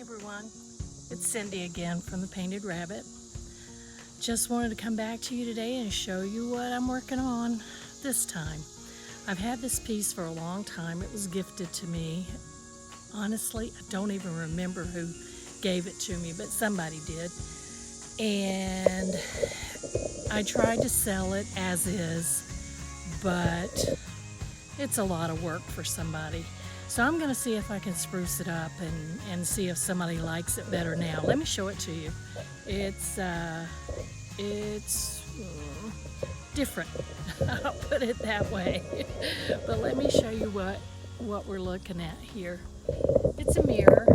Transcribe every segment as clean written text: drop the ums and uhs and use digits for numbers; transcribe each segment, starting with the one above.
everyone, it's Cindy again from the Painted Rabbit. Just wanted to come back to you today and show you what I'm working on this time. I've had this piece for a long time. It was gifted to me. Honestly, I don't even remember who gave it to me, but somebody did. And I tried to sell it as is, but it's a lot of work for somebody. So I'm going to see if I can spruce it up and see if somebody likes it better now. Let me show it to you. It's different. I'll put it that way. But let me show you what we're looking at here. It's a mirror.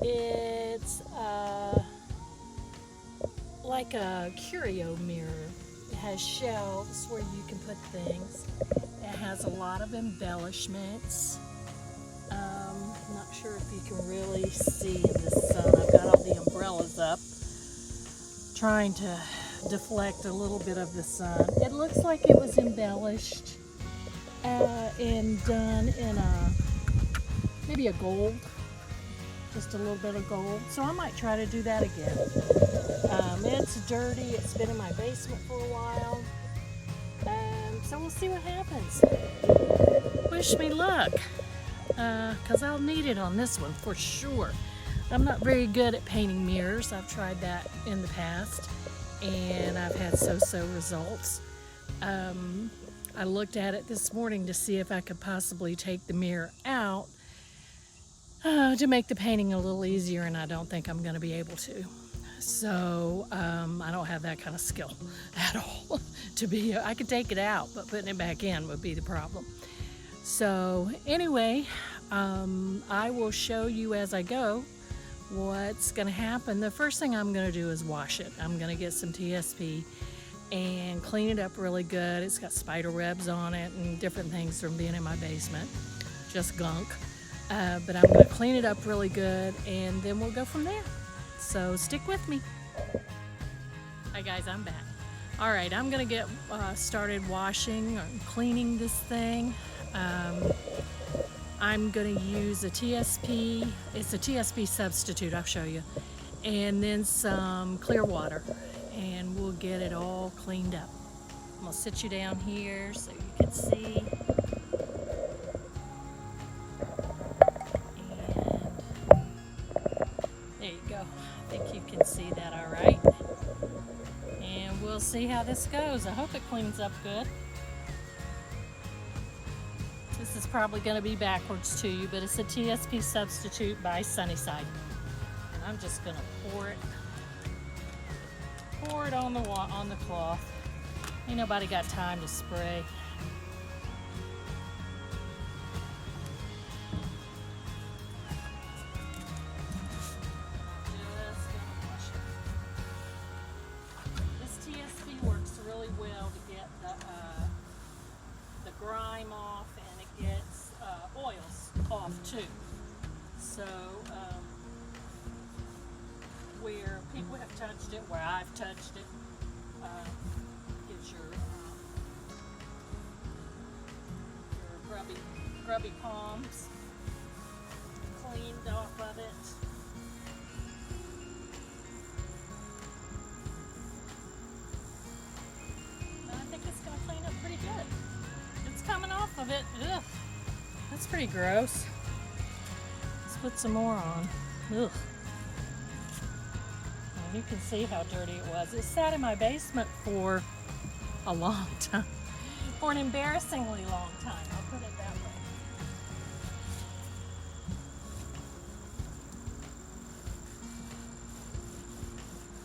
It's like a curio mirror. It has shelves where you can put things. It has a lot of embellishments. I'm not sure if you can really see in the sun. I've got all the umbrellas up, trying to deflect a little bit of the sun. It looks like it was embellished and done in maybe a gold, just a little bit of gold. So I might try to do that again. It's dirty. It's been in my basement for a while. So we'll see what happens. Wish me luck, because I'll need it on this one for sure. I'm not very good at painting mirrors. I've tried that in the past, and I've had so-so results. I looked at it this morning to see if I could possibly take the mirror out to make the painting a little easier, and I don't think I'm going to be able to. So I don't have that kind of skill at all. I could take it out, but putting it back in would be the problem. So anyway, I will show you as I go what's going to happen. The first thing I'm going to do is wash it. I'm going to get some TSP and clean it up really good. It's got spider webs on it and different things from being in my basement, just gunk. But I'm going to clean it up really good, and then we'll go from there. So stick with me. Hi guys, I'm back. All right, I'm gonna get started washing or cleaning this thing. I'm gonna use a TSP. It's a TSP substitute, I'll show you. And then some clear water, and we'll get it all cleaned up. I'm gonna sit you down here so you can see. There you go. I think you can see that all right. And we'll see how this goes. I hope it cleans up good. This is probably going to be backwards to you, but it's a TSP substitute by Sunnyside. And I'm just going to pour it on the cloth. Ain't nobody got time to spray. Grime off, and it gets oils off too. So where people have touched it, where I've touched it, gets your grubby palms cleaned off of it. And I think it's going to clean up pretty good. Coming off of it. Ugh, that's pretty gross. Let's put some more on. Ugh. And you can see how dirty it was. It sat in my basement for a long time, for an embarrassingly long time. I'll put it that way.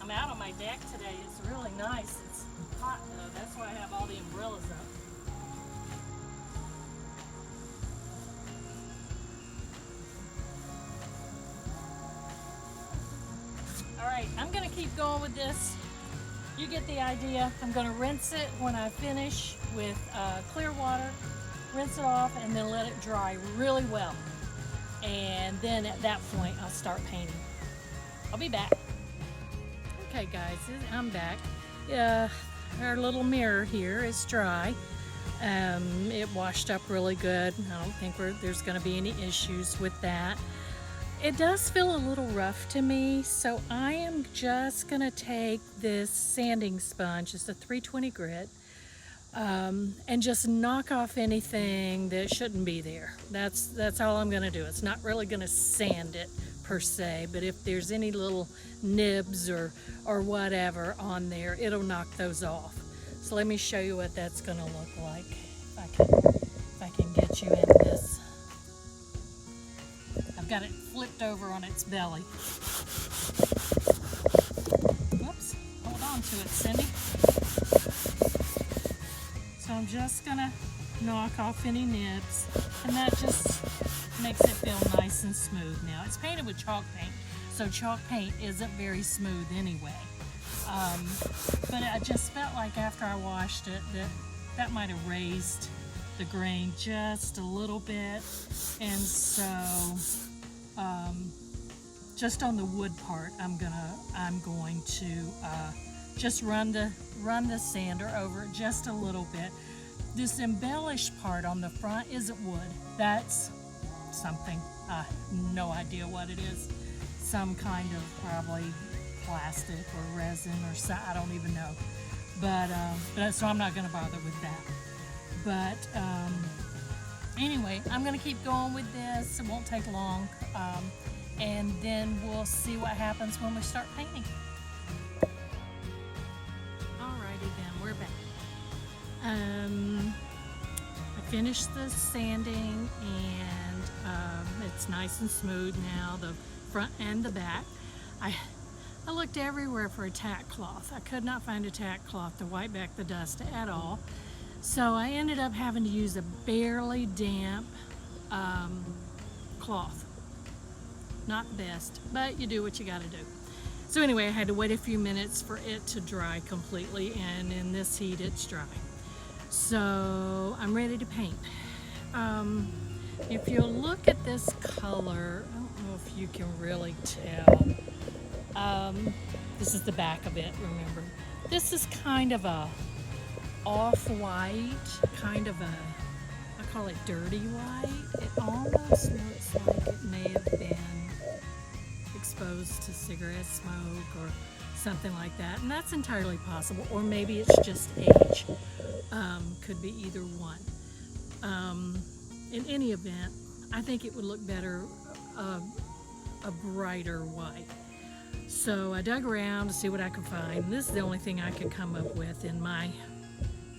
I'm out on my deck today. It's really nice. It's hot though. That's why I have all the umbrellas up. Alright, I'm going to keep going with this. You get the idea. I'm going to rinse it when I finish with clear water, rinse it off, and then let it dry really well. And then at that point, I'll start painting. I'll be back. Okay guys, I'm back. Our little mirror here is dry. It washed up really good. I don't think there's going to be any issues with that. It does feel a little rough to me, so I am just gonna take this sanding sponge, it's a 320 grit, and just knock off anything that shouldn't be there. That's all I'm gonna do. It's not really gonna sand it per se, but if there's any little nibs or whatever on there, it'll knock those off. So let me show you what that's gonna look like. If I can get you in this. I've got it flipped over on its belly. Whoops, hold on to it, Cindy. So I'm just gonna knock off any nibs, and that just makes it feel nice and smooth. Now, it's painted with chalk paint, so chalk paint isn't very smooth anyway. But I just felt like after I washed it that might have raised the grain just a little bit, and so just on the wood part, I'm going to just run the sander over it just a little bit. This embellished part on the front isn't wood. That's something, no idea what it is. Some kind of probably plastic or resin or so, I don't even know. But so I'm not going to bother with that. But anyway, I'm going to keep going with this. It won't take long. And then we'll see what happens when we start painting. Alrighty then, we're back. I finished the sanding, and it's nice and smooth now, the front and the back. I looked everywhere for a tack cloth. I could not find a tack cloth to wipe back the dust at all. So I ended up having to use a barely damp cloth. Not the best, but you do what you gotta do. So anyway, I had to wait a few minutes for it to dry completely, and in this heat it's dry. So I'm ready to paint. If you look at this color, I don't know if you can really tell. This is the back of it, remember. This is kind of a off-white, kind of a, I call it dirty white. It almost looks like it may have been exposed to cigarette smoke or something like that, and that's entirely possible. Or maybe it's just age. Could be either one. In any event, I think it would look better a brighter white. So I dug around to see what I could find. This is the only thing I could come up with in my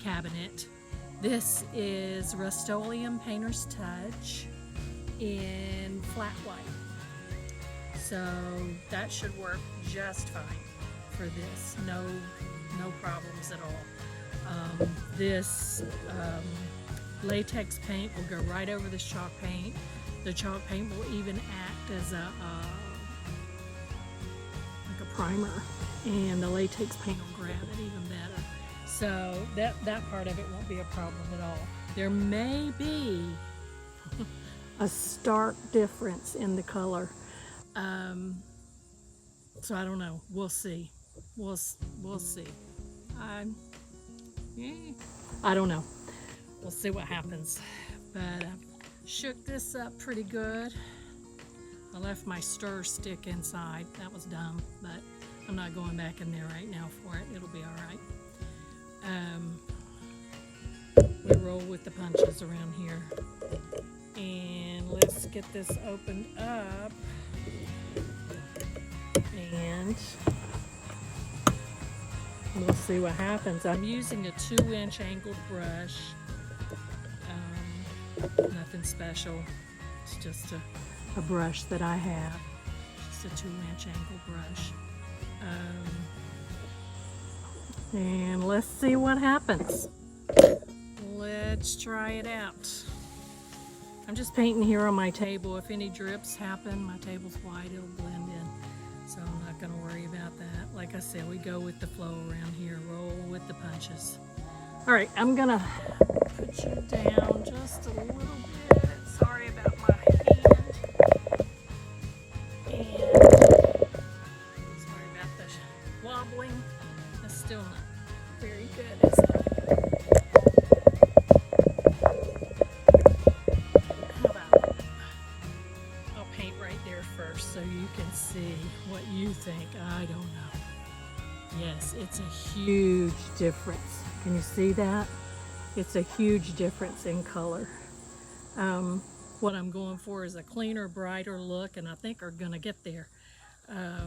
cabinet. This is Rust-Oleum Painter's Touch in flat white. So that should work just fine for this. No problems at all. This latex paint will go right over this chalk paint. The chalk paint will even act as a primer, and the latex paint will grab it even better. So that part of it won't be a problem at all. There may be a stark difference in the color. So I don't know. We'll see. We'll see. I don't know. We'll see what happens. But I shook this up pretty good. I left my stir stick inside. That was dumb, but I'm not going back in there right now for it. It'll be all right. We roll with the punches around here. And let's get this opened up. And we'll see what happens. I'm using a 2-inch angled brush. Nothing special. It's just a brush that I have. Just a 2-inch angled brush. And let's see what happens. Let's try it out. I'm just painting here on my table. If any drips happen, my table's white, it'll blend in. So I'm not going to worry about that. Like I said, we go with the flow around here. Roll with the punches. All right, I'm going to put you down just a little bit. Sorry about my hand. And sorry about the wobbling. That's still not very good, is it? How about I'll paint right there first so you can see what you think. I don't know. Yes, it's a huge difference. Can you see that? It's a huge difference in color. What I'm going for is a cleaner, brighter look, and I think we're gonna get there. I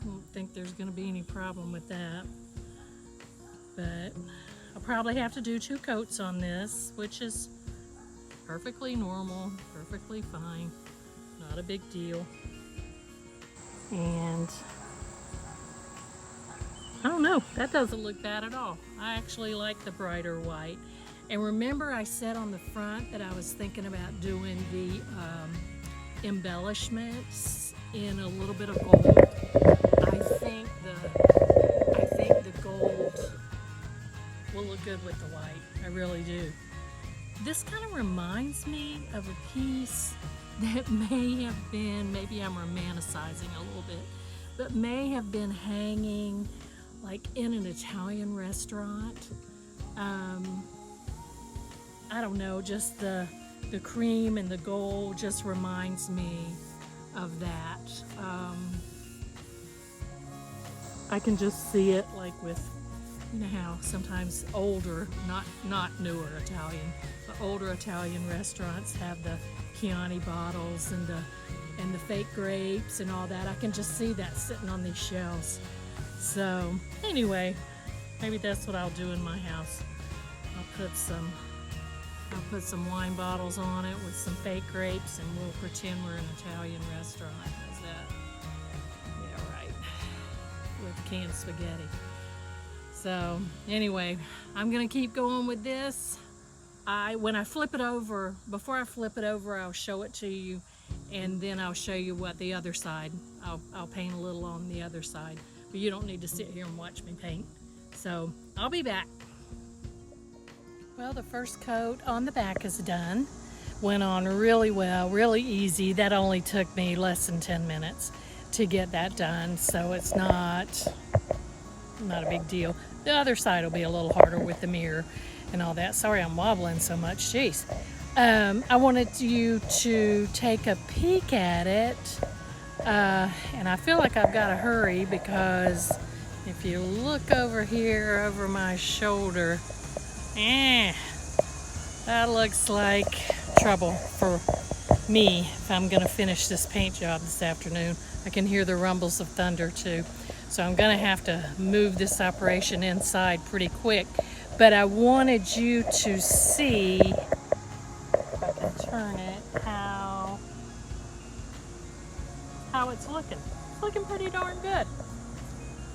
don't think there's gonna be any problem with that. But I'll probably have to do 2 coats on this, which is perfectly normal, perfectly fine, not a big deal. And I don't know, that doesn't look bad at all. I actually like the brighter white. And remember I said on the front that I was thinking about doing the embellishments in a little bit of gold. I think the gold will look good with the white. I really do. This kind of reminds me of a piece that may have been, maybe I'm romanticizing a little bit, but may have been hanging like in an Italian restaurant. I don't know, just the cream and the gold just reminds me of that. I can just see it like with, you know how sometimes older, not newer Italian, but older Italian restaurants have the Chianti bottles and the fake grapes and all that. I can just see that sitting on these shelves. So anyway, maybe that's what I'll do in my house. I'll put some wine bottles on it with some fake grapes, and we'll pretend we're in an Italian restaurant. How's that? Yeah, right. With canned spaghetti. So anyway, I'm gonna keep going with this. When I flip it over, before I flip it over, I'll show it to you, and then I'll show you what the other side. I'll paint a little on the other side, but you don't need to sit here and watch me paint. So I'll be back. Well, the first coat on the back is done. Went on really well, really easy. That only took me less than 10 minutes to get that done, so it's not a big deal. The other side will be a little harder with the mirror and all that. Sorry I'm wobbling so much, jeez. I wanted you to take a peek at it, and I feel like I've got to hurry because if you look over here over my shoulder, that looks like trouble for me if I'm gonna finish this paint job this afternoon. I can hear the rumbles of thunder too. So I'm gonna have to move this operation inside pretty quick. But I wanted you to see, if I can turn it, how it's looking. It's looking pretty darn good.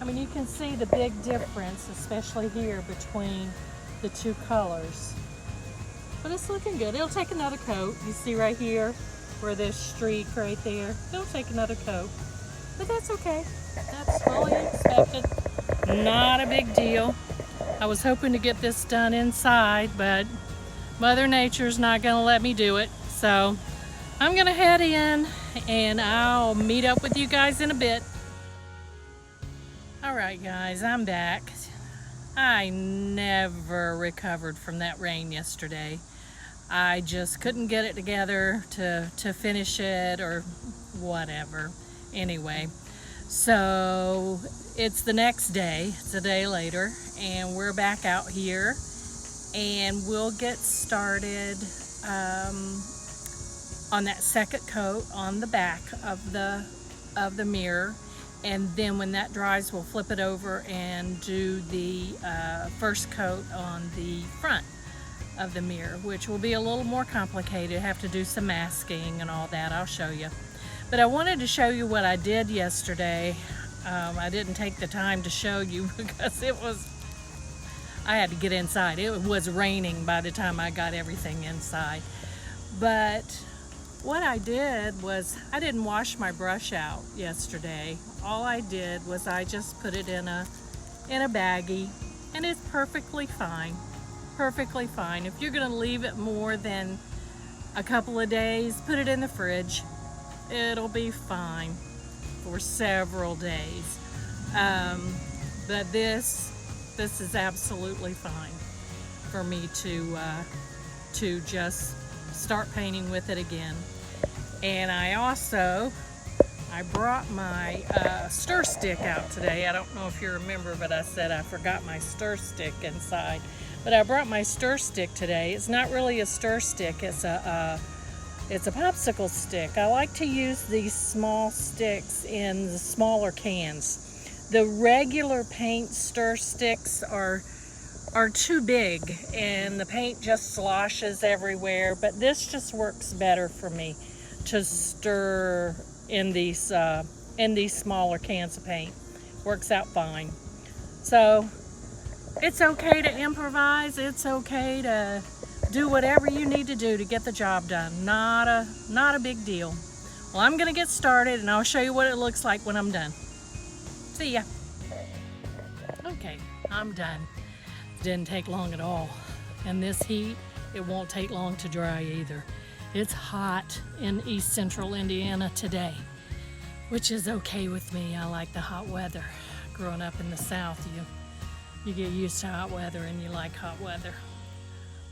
I mean, you can see the big difference, especially here between the 2 colors. But it's looking good. It'll take another coat. You see right here where there's streak right there. It'll take another coat. But that's okay. That's fully expected. Not a big deal. I was hoping to get this done inside, but Mother Nature's not gonna let me do it. So I'm gonna head in and I'll meet up with you guys in a bit. All right, guys, I'm back. I never recovered from that rain yesterday. I just couldn't get it together to finish it or whatever. Anyway, so it's the next day, it's a day later, and we're back out here, and we'll get started on that second coat on the back of the mirror. And then when that dries, we'll flip it over and do the first coat on the front of the mirror, which will be a little more complicated. Have to do some masking and all that. I'll show you. But I wanted to show you what I did yesterday. I didn't take the time to show you because I had to get inside. It was raining by the time I got everything inside. But what I did was I didn't wash my brush out yesterday. All I did was I just put it in a baggie, and it's perfectly fine. Perfectly fine. If you're gonna leave it more than a couple of days, put it in the fridge. It'll be fine for several days. But this is absolutely fine for me to just start painting with it again. And I brought my stir stick out today. I don't know if you remember, but I said I forgot my stir stick inside. But I brought my stir stick today. It's not really a stir stick. It's a popsicle stick. I like to use these small sticks in the smaller cans. The regular paint stir sticks are too big and the paint just sloshes everywhere, but this just works better for me to stir in these smaller cans of paint. Works out fine. So it's okay to improvise. It's okay to do whatever you need to do to get the job done. Not a big deal. Well, I'm gonna get started and I'll show you what it looks like when I'm done. See ya. Okay, I'm done. Didn't take long at all. And this heat, it won't take long to dry either. It's hot in East Central Indiana today, which is okay with me. I like the hot weather. Growing up in the South, you get used to hot weather and you like hot weather.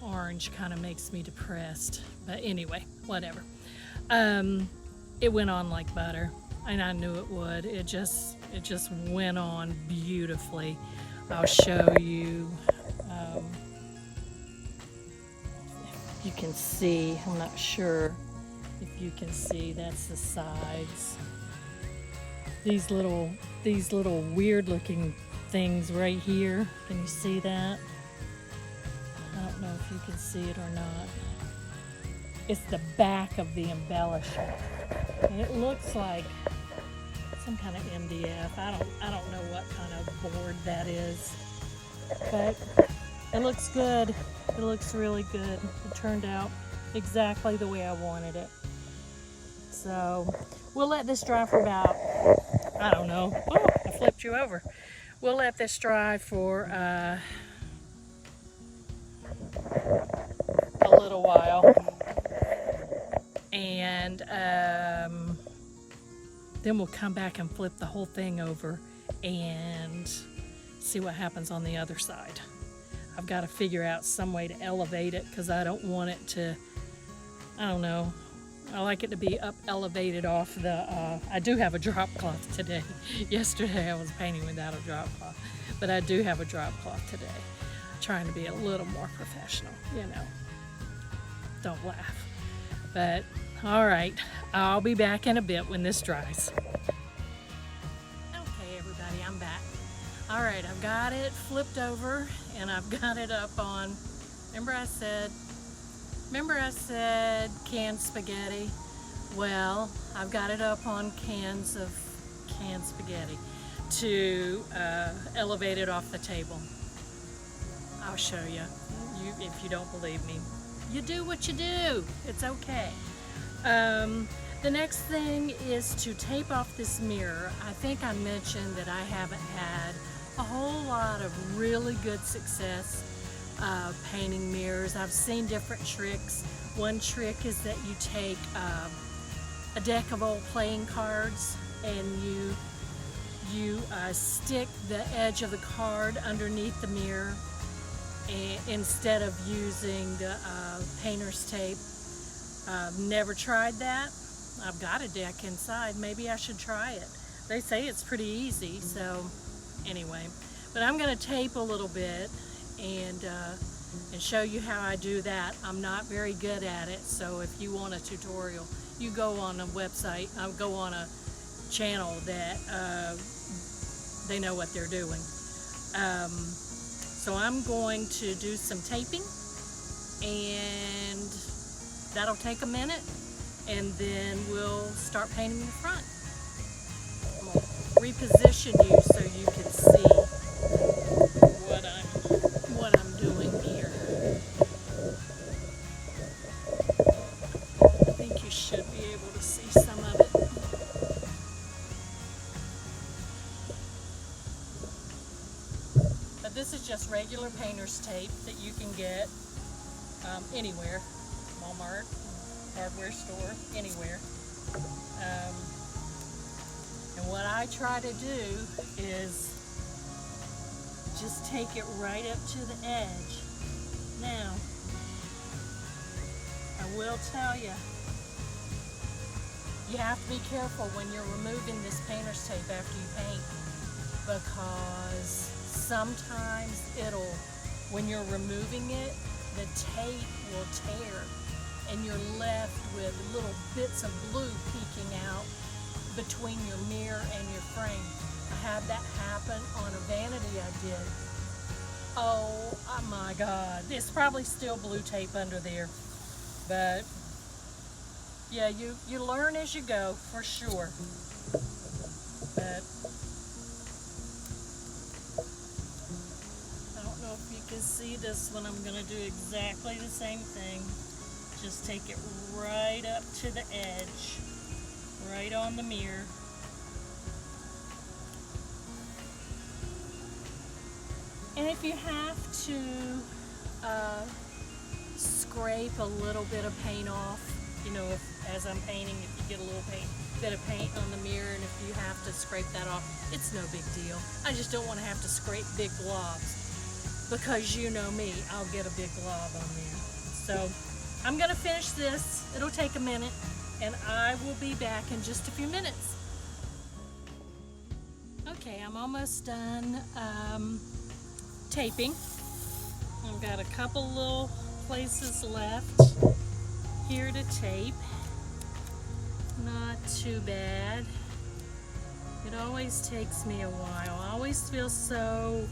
Orange kind of makes me depressed, but anyway, whatever. It went on like butter, and I knew it would. It just went on beautifully. I'll show you. If you can see, I'm not sure if you can see. That's the sides. These little weird-looking things right here. Can you see that? I don't know if you can see it or not. It's the back of the embellishment. And it looks like some kind of MDF. I don't know what kind of board that is. But it looks good. It looks really good. It turned out exactly the way I wanted it. So we'll let this dry for about, I don't know. Oh, I flipped you over. We'll let this dry for a little while, and then we'll come back and flip the whole thing over and see what happens on the other side. I've got to figure out some way to elevate it because I don't want it to, I don't know, I like it to be up elevated off the, I do have a drop cloth today. Yesterday I was painting without a drop cloth, but I do have a drop cloth today. Trying to be a little more professional, you know. Don't laugh. But, all right, I'll be back in a bit when this dries. Okay, everybody, I'm back. All right, I've got it flipped over, and I've got it up on, remember I said canned spaghetti? Well, I've got it up on cans of canned spaghetti to elevate it off the table. I'll show you. If you don't believe me. You do what you do. It's okay. The next thing is to tape off this mirror. I think I mentioned that I haven't had a whole lot of really good success painting mirrors. I've seen different tricks. One trick is that you take a deck of old playing cards and you stick the edge of the card underneath the mirror instead of using the painter's tape. Never tried that. I've got a deck inside. Maybe I should try it. They say it's pretty easy, so anyway. But I'm going to tape a little bit and show you how I do that. I'm not very good at it, so if you want a tutorial, you go on a website, go on a channel that they know what they're doing. So I'm going to do some taping, and that'll take a minute, and then we'll start painting the front. I'm going to reposition you so you can see what I'm doing here. I think you should be able to see some of it. But this is just regular painter's tape that you can get anywhere. Walmart, hardware store, anywhere. And what I try to do is just take it right up to the edge. Now, I will tell you, you have to be careful when you're removing this painter's tape after you paint, because sometimes when you're removing it, the tape will tear and you're left with little bits of blue peeking out between your mirror and your frame. I had that happen on a vanity I did. Oh my God, there's probably still blue tape under there, but yeah, you learn as you go, for sure. But I don't know if you can see this one. I'm going to do exactly the same thing. Just take it right up to the edge, right on the mirror. And if you have to scrape a little bit of paint off, you know, as I'm painting, if you get a little bit of paint on the mirror, and if you have to scrape that off, it's no big deal. I just don't want to have to scrape big globs, because you know me, I'll get a big glob on there. So I'm going to finish this. It'll take a minute, and I will be back in just a few minutes. Okay, I'm almost done taping. I've got a couple little places left here to tape. Not too bad. It always takes me a while. I always feel so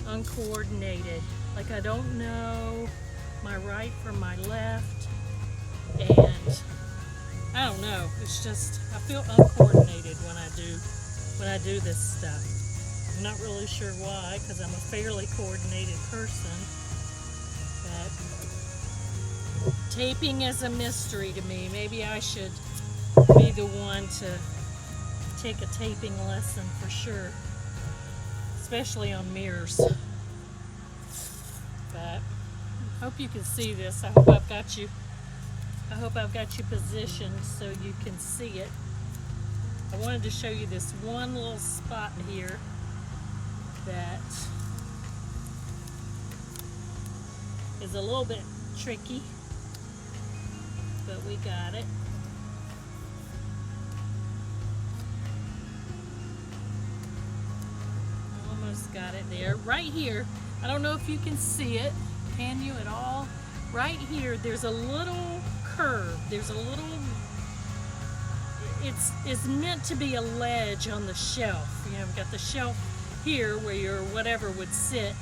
uncoordinated, like I don't know my right from my left, and I don't know, it's just, I feel uncoordinated when I do this stuff. I'm not really sure why, because I'm a fairly coordinated person, but taping is a mystery to me. Maybe I should be the one to take a taping lesson for sure, especially on mirrors. But I hope you can see this. I hope I've got you positioned so you can see it. I wanted to show you this one little spot here that is a little bit tricky, but we got it. Almost got it there. Right here, I don't know if you can see it. Can you at all? Right here, there's a little curve. There's a little, it's meant to be a ledge on the shelf. You know, we've got the shelf here where your whatever would sit,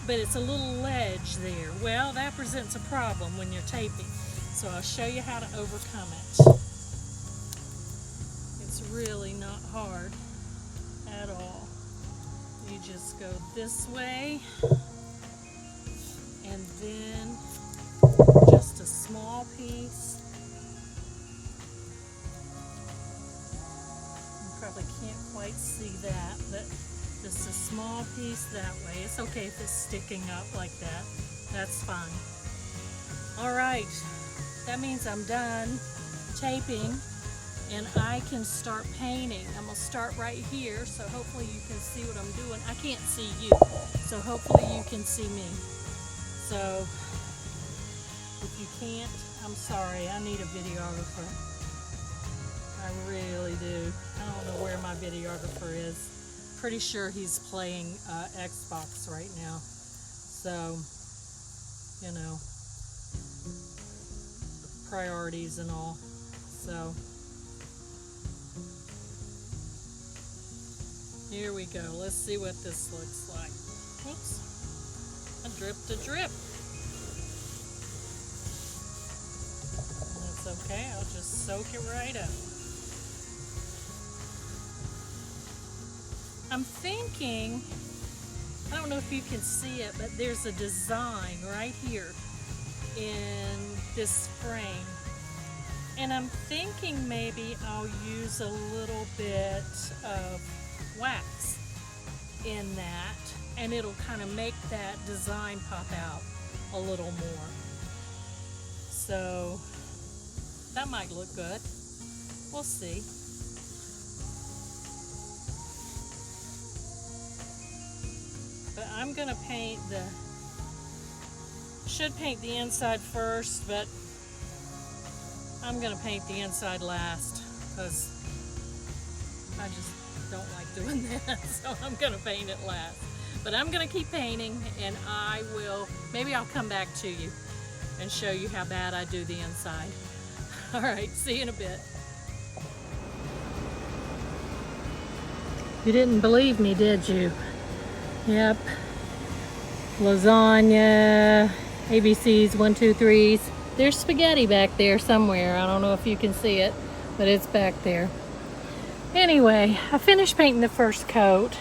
but it's a little ledge there. Well, that presents a problem when you're taping. So I'll show you how to overcome it. It's really not hard at all. You just go this way, and then just a small piece. You probably can't quite see that, but just a small piece that way. It's okay if it's sticking up like that. That's fine. All right, that means I'm done taping and I can start painting. I'm gonna start right here, so hopefully you can see what I'm doing. I can't see you, so hopefully you can see me. So if you can't, I'm sorry, I need a videographer. I really do. I don't know where my videographer is. Pretty sure he's playing Xbox right now. So, you know, priorities and all. So, here we go. Let's see what this looks like. Oops. I dripped a drip. That's okay. I'll just soak it right up. I'm thinking, I don't know if you can see it, but there's a design right here in this frame. And I'm thinking maybe I'll use a little bit of wax in that, and it'll kind of make that design pop out a little more. So that might look good. We'll see. But I'm gonna paint should paint the inside first, but I'm gonna paint the inside last, because I just don't like doing that. So I'm going to paint it last. But I'm going to keep painting, and I will, maybe I'll come back to you and show you how bad I do the inside. All right, see you in a bit. You didn't believe me, did you? Yep. Lasagna, ABCs, 1, 2, 3s. There's spaghetti back there somewhere. I don't know if you can see it, but it's back there. Anyway, I finished painting the first coat,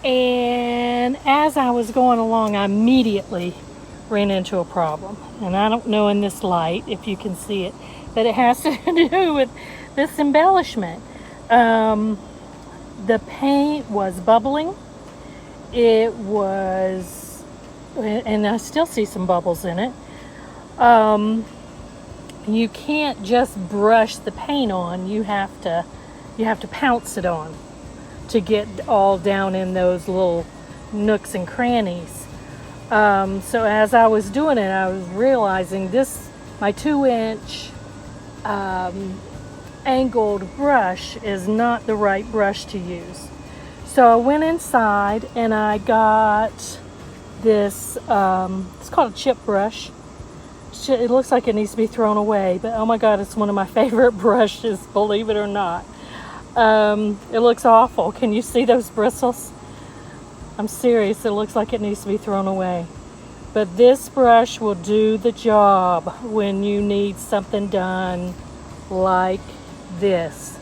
and as I was going along, I immediately ran into a problem. And I don't know in this light if you can see it, but it has to do with this embellishment. The paint was bubbling. It was, and I still see some bubbles in it. You can't just brush the paint on. You have to pounce it on to get all down in those little nooks and crannies. So as I was doing it, I was realizing my 2-inch angled brush is not the right brush to use. So I went inside and I got this, it's called a chip brush. It looks like it needs to be thrown away, but oh my God, it's one of my favorite brushes, believe it or not. It looks awful. Can you see those bristles? I'm serious, it looks like it needs to be thrown away. But this brush will do the job when you need something done like this.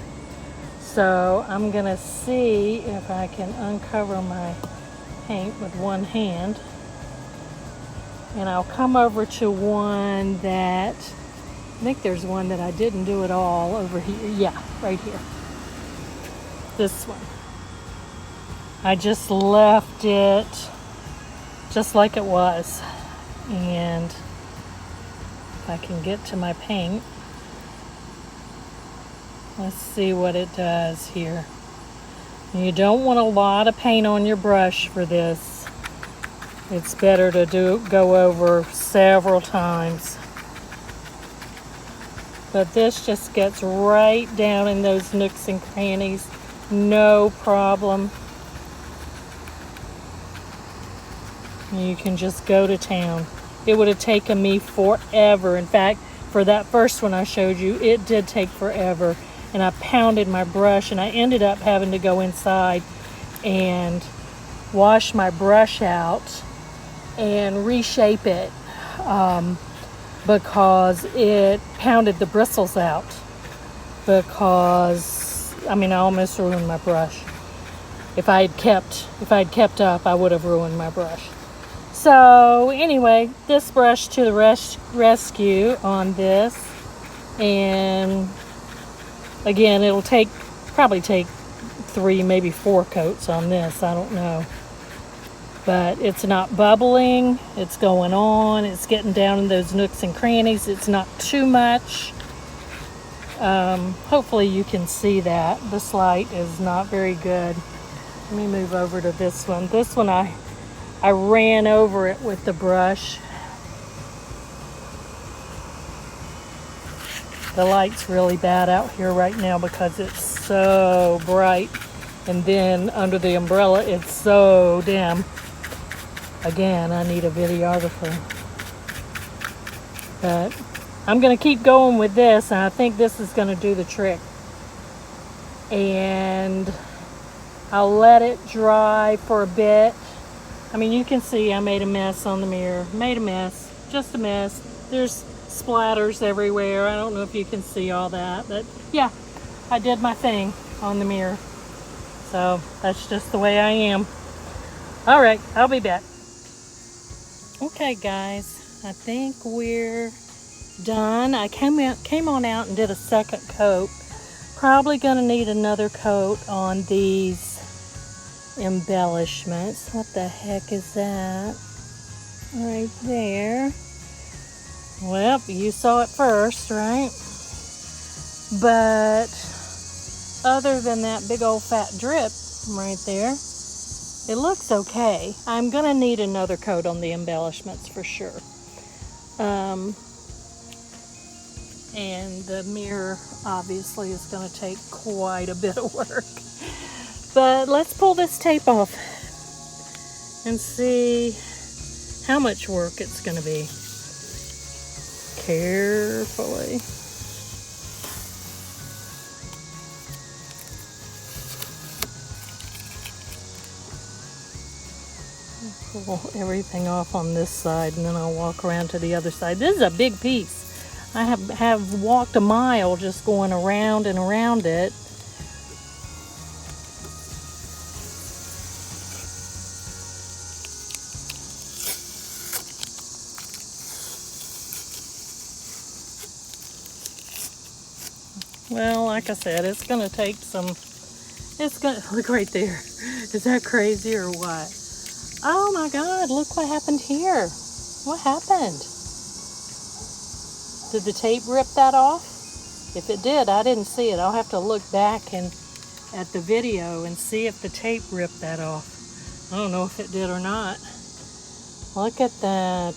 So I'm gonna see if I can uncover my paint with one hand, and I'll come over to one that, I think there's one that I didn't do at all over here. Yeah, right here. This one. I just left it just like it was. And if I can get to my paint, let's see what it does here. You don't want a lot of paint on your brush for this. It's better to go over several times. But this just gets right down in those nooks and crannies. No problem. You can just go to town. It would have taken me forever. In fact, for that first one I showed you, it did take forever. And I pounded my brush, and I ended up having to go inside and wash my brush out and reshape it because it pounded the bristles out. Because, I mean, I almost ruined my brush. If I had kept up, I would have ruined my brush. So anyway, this brush to the rescue on this, and again, it'll probably take 3, maybe 4 coats on this. I don't know. But it's not bubbling. It's going on. It's getting down in those nooks and crannies. It's not too much. Hopefully you can see that. This light is not very good. Let me move over to this one. This one I ran over it with the brush. The light's really bad out here right now because it's so bright. And then under the umbrella, it's so dim. Again, I need a videographer. But I'm going to keep going with this, and I think this is going to do the trick. And I'll let it dry for a bit. I mean, you can see I made a mess on the mirror. Made a mess. Just a mess. There's splatters everywhere. I don't know if you can see all that, but yeah, I did my thing on the mirror. So that's just the way I am. All right, I'll be back. Okay, guys, I think we're done. I came on out and did a second coat. Probably gonna need another coat on these embellishments. What the heck is that? Right there. Well, you saw it first, right? But other than that big old fat drip right there, it looks okay. I'm gonna need another coat on the embellishments for sure. And the mirror obviously is going to take quite a bit of work. But let's pull this tape off and see how much work it's going to be. Carefully. Pull everything off on this side, and then I'll walk around to the other side. This is a big piece. I have walked a mile just going around and around it. Well, like I said, it's gonna take some, it's gonna, look right there. Is that crazy or what? Oh my God, look what happened here. What happened? Did the tape rip that off? If it did, I didn't see it. I'll have to look back and at the video and see if the tape ripped that off. I don't know if it did or not. Look at that.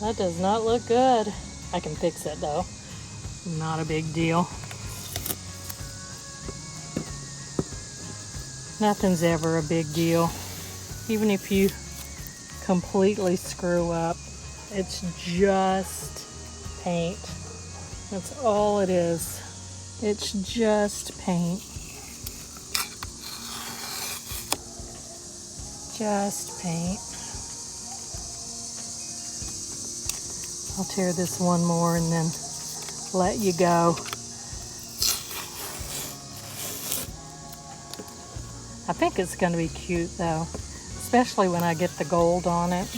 That does not look good. I can fix it though. Not a big deal. Nothing's ever a big deal. Even if you completely screw up, it's just paint. That's all it is. It's just paint. Just paint. I'll tear this one more and then let you go. I think it's going to be cute though, especially when I get the gold on it.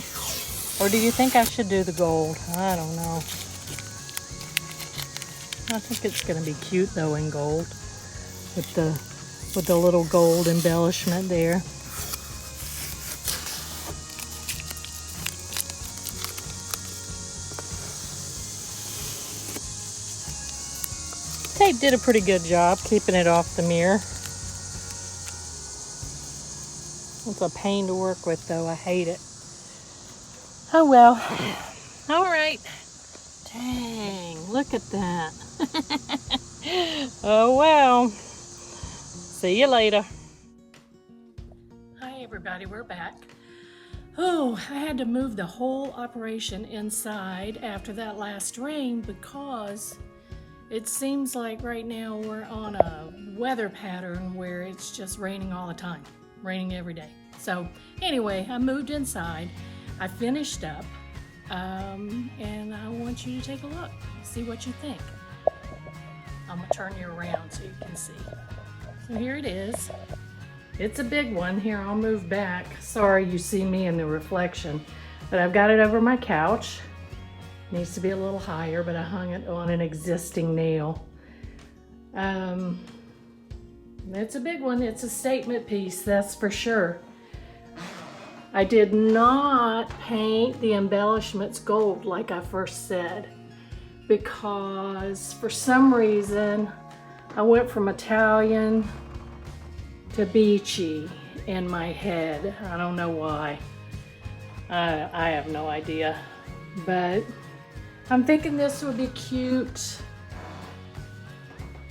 Or do you think I should do the gold? I don't know. I think it's going to be cute though in gold with the little gold embellishment there. Tape did a pretty good job keeping it off the mirror. It's a pain to work with though. I hate it. Oh well. All right. Dang, look at that. Oh well. See you later. Hi everybody, we're back. Oh, I had to move the whole operation inside after that last rain because it seems like right now we're on a weather pattern where it's just raining all the time. Raining every day. So anyway, I moved inside. I finished up. And I want you to take a look, see what you think. I'm gonna turn you around so you can see. So here it is. It's a big one. Here, I'll move back. Sorry you see me in the reflection, but I've got it over my couch. Needs to be a little higher, but I hung it on an existing nail. It's a big one. It's a statement piece, that's for sure. I did not paint the embellishments gold like I first said, because for some reason I went from Italian to beachy in my head. I don't know why. I have no idea, but I'm thinking this would be cute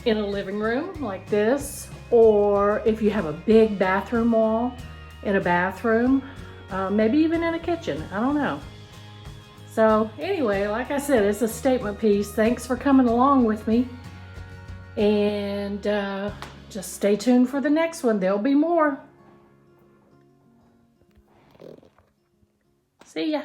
in a living room like this, or if you have a big bathroom wall in a bathroom. Maybe even in a kitchen, I don't know. So anyway, like I said, it's a statement piece. Thanks for coming along with me. And just stay tuned for the next one. There'll be more. See ya.